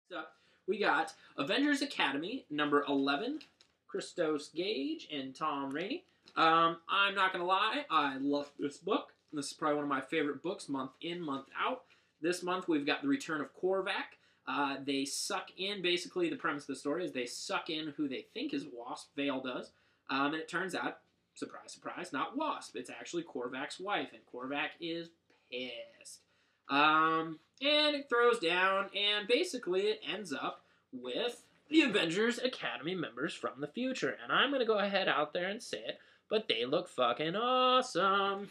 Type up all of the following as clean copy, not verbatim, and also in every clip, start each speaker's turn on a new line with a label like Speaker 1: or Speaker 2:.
Speaker 1: So we got Avengers Academy, number 11, Christos Gage and Tom Rainey. I'm not going to lie, I love this book. This is probably one of my favorite books, month in, month out. This month we've got the return of Korvac. They suck in, basically the premise of the story is they suck in who they think is Wasp, Vale does, and it turns out, surprise, surprise, not Wasp. It's actually Korvac's wife, and Korvac is pissed. And it throws down, and basically it ends up with the Avengers Academy members from the future. And I'm going to go ahead out there and say it, but they look fucking awesome.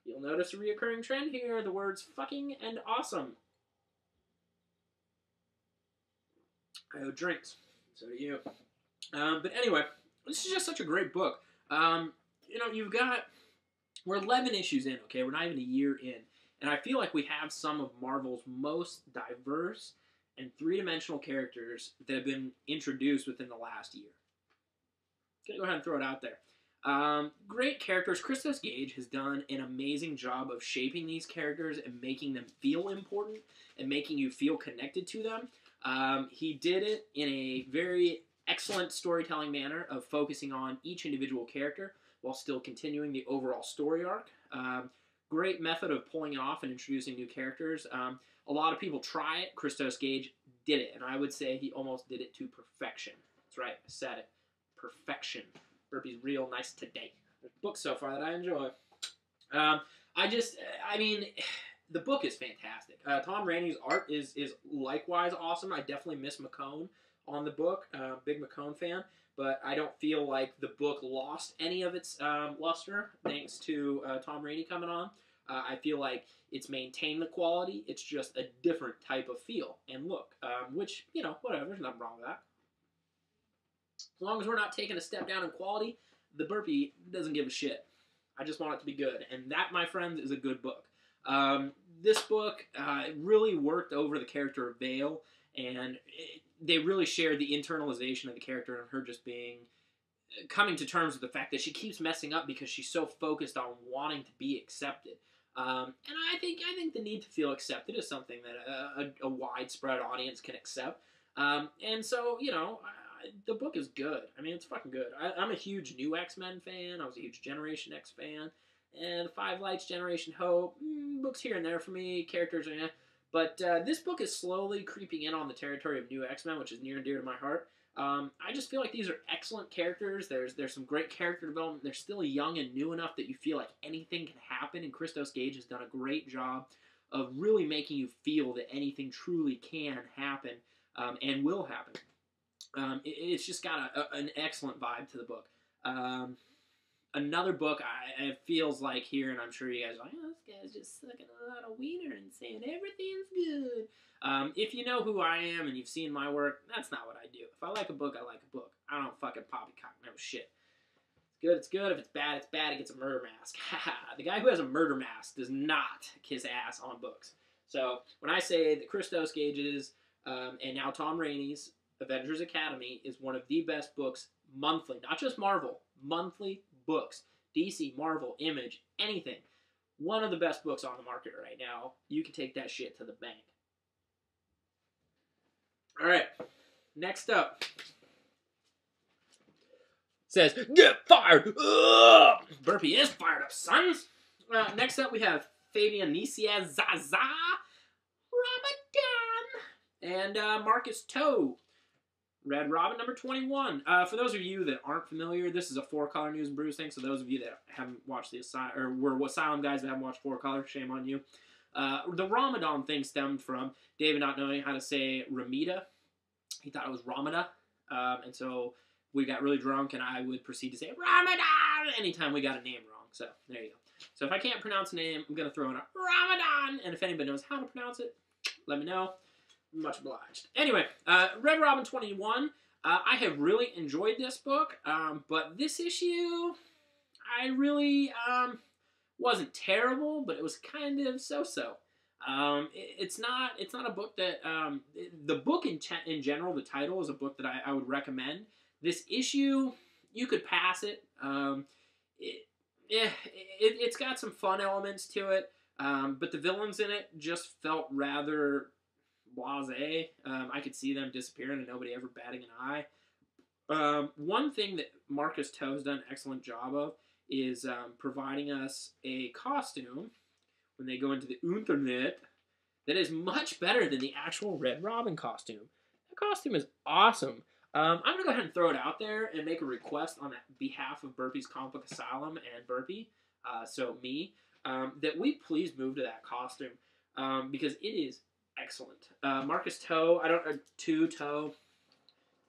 Speaker 1: You'll notice a reoccurring trend here, the words fucking and awesome. I owe drinks. So do you. But anyway, this is just such a great book. You've got, we're 11 issues in, okay? We're not even a year in. And I feel like we have some of Marvel's most diverse and three-dimensional characters that have been introduced within the last year. Gonna go ahead and throw it out there. Great characters. Christos Gage has done an amazing job of shaping these characters and making them feel important and making you feel connected to them. He did it in a very excellent storytelling manner of focusing on each individual character while still continuing the overall story arc. Great method of pulling it off and introducing new characters. A lot of people try it. Christos Gage did it, and I would say he almost did it to perfection. That's right, I said it. Perfection. Burpee's real nice today. There's books so far that I enjoy. The book is fantastic. Tom Rainey's art is likewise awesome. I definitely miss McCone on the book. Big McCone fan. But I don't feel like the book lost any of its luster thanks to Tom Rainey coming on. I feel like it's maintained the quality. It's just a different type of feel and look, which, whatever. There's nothing wrong with that. As long as we're not taking a step down in quality, the Burpee doesn't give a shit. I just want it to be good. And that, my friends, is a good book. This book really worked over the character of Vale, and they really shared the internalization of the character and her just coming to terms with the fact that she keeps messing up because she's so focused on wanting to be accepted. And I think the need to feel accepted is something that a widespread audience can accept. And so, the book is good. I mean, it's fucking good. I'm a huge new X-Men fan. I was a huge Generation X fan. And Five Lights, Generation Hope, books here and there for me. Characters are, But this book is slowly creeping in on the territory of New X-Men, which is near and dear to my heart. I just feel like these are excellent characters. There's some great character development. They're still young and new enough that you feel like anything can happen, and Christos Gage has done a great job of really making you feel that anything truly can happen and will happen. It's just got an excellent vibe to the book. Another book, it feels like here, and I'm sure you guys are like, oh, this guy's just sucking a lot of wiener and saying everything's good. If you know who I am and you've seen my work, that's not what I do. If I like a book, I like a book. I don't fucking poppycock no shit. It's good, it's good. If it's bad, it's bad. It gets a murder mask. The guy who has a murder mask does not kiss ass on books. So when I say that Christos Gage's and now Tom Rainey's Avengers Academy is one of the best books monthly, not just Marvel, monthly books, DC, Marvel, Image, anything. One of the best books on the market right now. You can take that shit to the bank. All right, next up. It says, get fired! Ugh! Burpee is fired up, sons! Next up, we have Fabian Nisia Zaza Ramadan and Marcus Toe. Red Robin number 21. For those of you that aren't familiar, this is a 4-color News and Brews thing, so those of you that haven't watched the Asylum guys that haven't watched 4-color, shame on you. The Ramadan thing stemmed from David not knowing how to say Ramita. He thought it was Ramada, and so we got really drunk, and I would proceed to say Ramadan anytime we got a name wrong. So there you go. So if I can't pronounce a name, I'm going to throw in a Ramadan, and if anybody knows how to pronounce it, let me know. Much obliged. Anyway, Red Robin 21. I have really enjoyed this book, but this issue, I really wasn't terrible, but it was kind of so-so. It's not a book that the book in general. The title is a book that I would recommend. This issue, you could pass it. It's got some fun elements to it, but the villains in it just felt rather blasé. I could see them disappearing and nobody ever batting an eye. One thing that Marcus Toe's done an excellent job of is providing us a costume when they go into the internet that is much better than the actual Red Robin costume. The costume is awesome. I'm going to go ahead and throw it out there and make a request on behalf of Burpee's Comic Book Asylum and Burpee, so me, that we please move to that costume because it is excellent. Marcus Toe, Toe,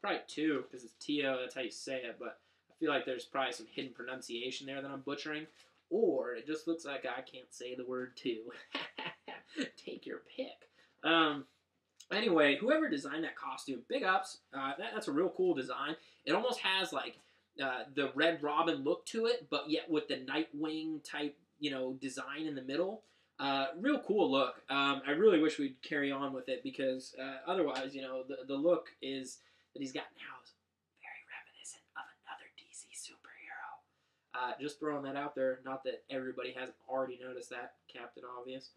Speaker 1: probably two because it's T-O, that's how you say it, but I feel like there's probably some hidden pronunciation there that I'm butchering, or it just looks like I can't say the word two. Take your pick. Anyway, whoever designed that costume, big ups. That's a real cool design. It almost has like the Red Robin look to it, but yet with the Nightwing type, design in the middle. Real cool look. I really wish we'd carry on with it because otherwise, the look is that he's got now is very reminiscent of another DC superhero. Just throwing that out there. Not that everybody hasn't already noticed that, Captain Obvious.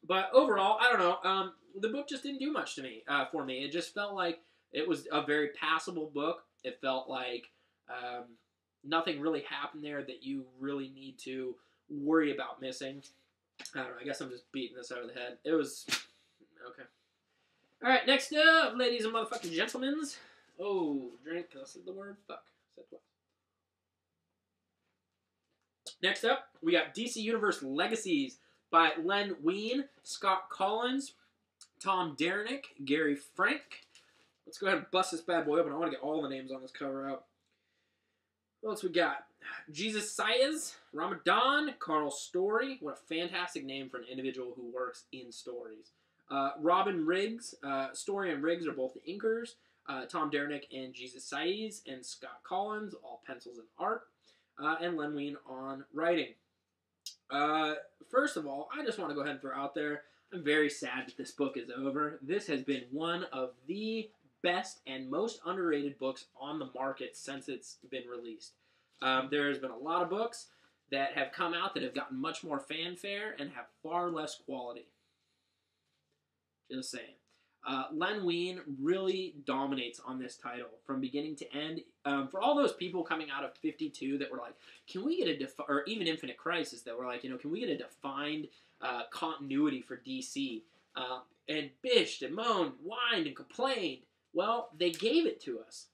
Speaker 1: But overall, I don't know. The book just didn't do much to me. For me, it just felt like it was a very passable book. It felt like nothing really happened there that you really need to worry about missing. I don't know. I guess I'm just beating this over the head. It was okay. All right, next up, ladies and motherfucking gentlemen. Oh, drink. I said the word fuck. I said what? Next up, we got DC Universe Legacies by Len Wein, Scott Collins, Tom Derenick, Gary Frank. Let's go ahead and bust this bad boy open. I want to get all the names on this cover out. What else we got? Jesus Saez, Ramadan, Carl Story. What a fantastic name for an individual who works in stories. Robin Riggs. Story and Riggs are both the inkers. Tom Derenick and Jesus Saez and Scott Collins, all pencils and art. And Len Wein on writing. First of all, I just want to go ahead and throw out there, I'm very sad that this book is over. This has been one of the best and most underrated books on the market since it's been released. There's been a lot of books that have come out that have gotten much more fanfare and have far less quality. Just saying. Len Wein really dominates on this title from beginning to end. For all those people coming out of 52 that were like, can we get or even Infinite Crisis that were like, can we get a defined continuity for DC? And bitched and moaned, whined and complained. Well, they gave it to us.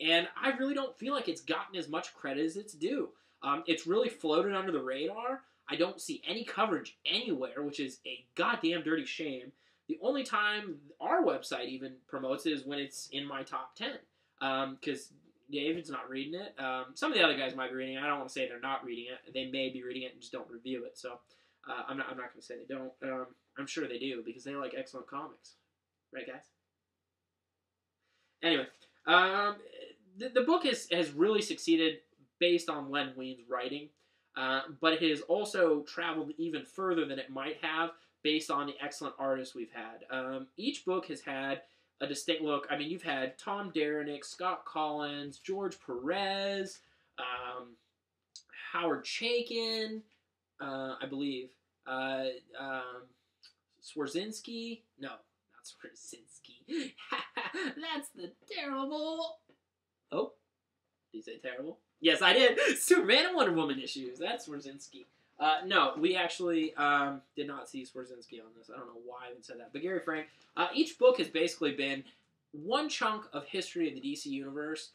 Speaker 1: And I really don't feel like it's gotten as much credit as it's due. It's really floated under the radar. I don't see any coverage anywhere, which is a goddamn dirty shame. The only time our website even promotes it is when it's in my top 10. Because David's not reading it. Some of the other guys might be reading it. I don't want to say they're not reading it. They may be reading it and just don't review it. So I'm not going to say they don't. I'm sure they do because they like excellent comics. Right, guys? Anyway, the book has really succeeded based on Len Wein's writing. But it has also traveled even further than it might have based on the excellent artists we've had. Each book has had a distinct look. I mean, you've had Tom Derenick, Scott Collins, George Perez, Howard Chaykin, I believe, Swarzynski. No, not Swarzynski. That's the terrible... Oh, did you say terrible? Yes, I did. Superman and Wonder Woman issues. That's Swarzynski. No, we actually did not see Swarzynski on this. I don't know why I even said that. But Gary Frank, each book has basically been one chunk of history of the DC Universe,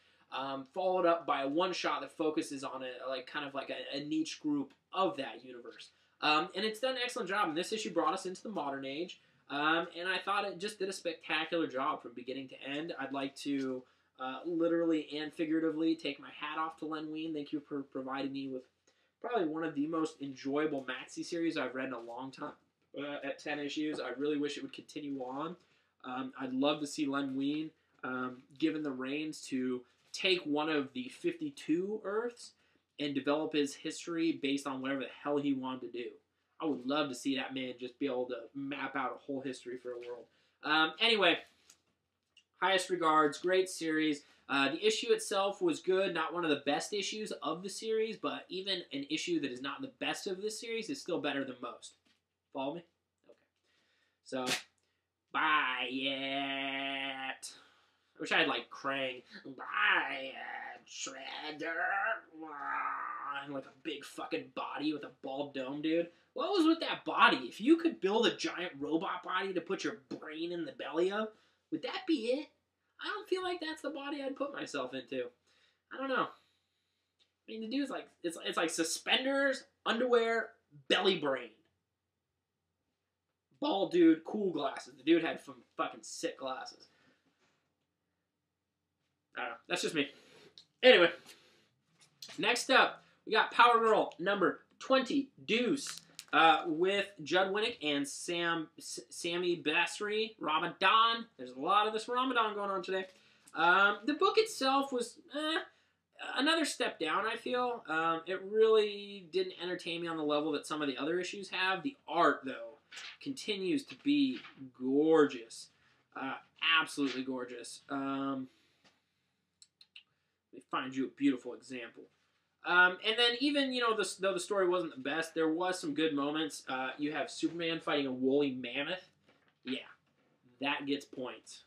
Speaker 1: followed up by a one-shot that focuses on a niche group of that universe. And it's done an excellent job. And this issue brought us into the modern age. And I thought it just did a spectacular job from beginning to end. I'd like to literally and figuratively take my hat off to Len Wein. Thank you for providing me with probably one of the most enjoyable maxi series I've read in a long time. At 10 issues, I really wish it would continue on. I'd love to see Len Wein given the reins to take one of the 52 Earths and develop his history based on whatever the hell he wanted to do. I would love to see that man just be able to map out a whole history for a world. Anyway, highest regards, great series. The issue itself was good, not one of the best issues of the series, but even an issue that is not the best of this series is still better than most. Follow me? So, buy it. I wish I had like Krang. Buy it, Shredder. And like a big fucking body with a bald dome, dude. What was with that body? If you could build a giant robot body to put your brain in the belly of, would that be it? I don't feel like that's the body I'd put myself into. I don't know. I mean, the dude's like, it's like suspenders, underwear, belly brain. Bald dude, cool glasses. The dude had some fucking sick glasses. I don't know. That's just me. Anyway, next up, we got Power Girl number 20, Deuce, with Judd Winnick and Sammy Basri, Ramadan. There's a lot of this Ramadan going on today. The book itself was another step down, I feel. It really didn't entertain me on the level that some of the other issues have. The art, though, continues to be gorgeous. Absolutely gorgeous. Let me find you a beautiful example. And then even, you know, though the story wasn't the best, there was some good moments. You have Superman fighting a woolly mammoth. Yeah, that gets points.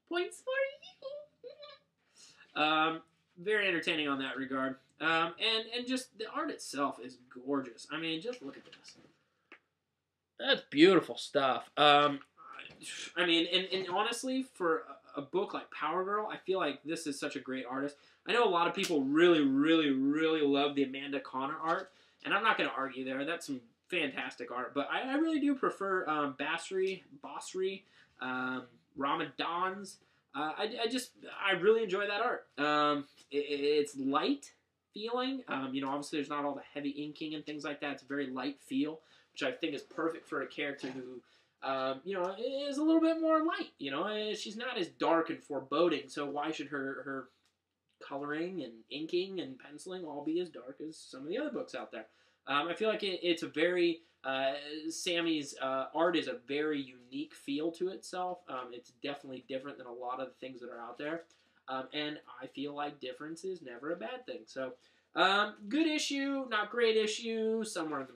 Speaker 1: Points for you. Very entertaining on that regard. And just the art itself is gorgeous. I mean, just look at this. That's beautiful stuff. I mean, and honestly, for a book like Power Girl, I feel like this is such a great artist. I know a lot of people really, really, really love the Amanda Connor art, and I'm not going to argue there. That's some fantastic art, but I really do prefer Basri, Ramadan's. I really enjoy that art. It's light feeling. You know, obviously there's not all the heavy inking and things like that. It's a very light feel, which I think is perfect for a character who, you know, is a little bit more light. You know, she's not as dark and foreboding, so why should her coloring and inking and penciling all be as dark as some of the other books out there? I feel like it's a very, Sammy's art is a very unique feel to itself. It's definitely different than a lot of the things that are out there. And I feel like difference is never a bad thing. So, good issue, not great issue, somewhere in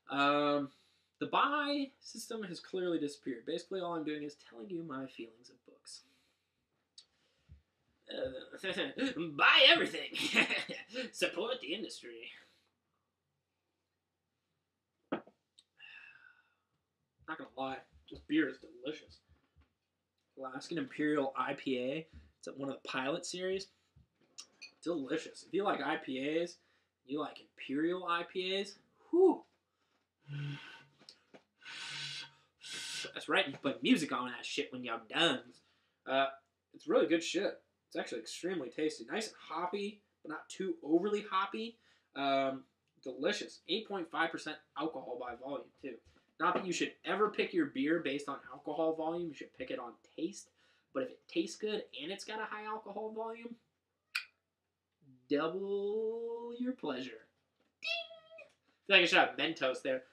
Speaker 1: the middle. The buy system has clearly disappeared. Basically, all I'm doing is telling you my feelings of books. Buy everything. Support the industry. Not gonna lie, this beer is delicious. Alaskan Imperial IPA. It's one of the pilot series. Delicious. If you like IPAs, you like Imperial IPAs. Whew. That's right. You put music on that shit when you're done. It's really good shit. It's actually extremely tasty. Nice and hoppy, but not too overly hoppy. Delicious. 8.5% alcohol by volume, too. Not that you should ever pick your beer based on alcohol volume. You should pick it on taste. But if it tastes good and it's got a high alcohol volume, double your pleasure. Ding! I feel like I should have Mentos there.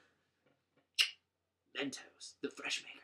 Speaker 1: Mentos, the fresh maker.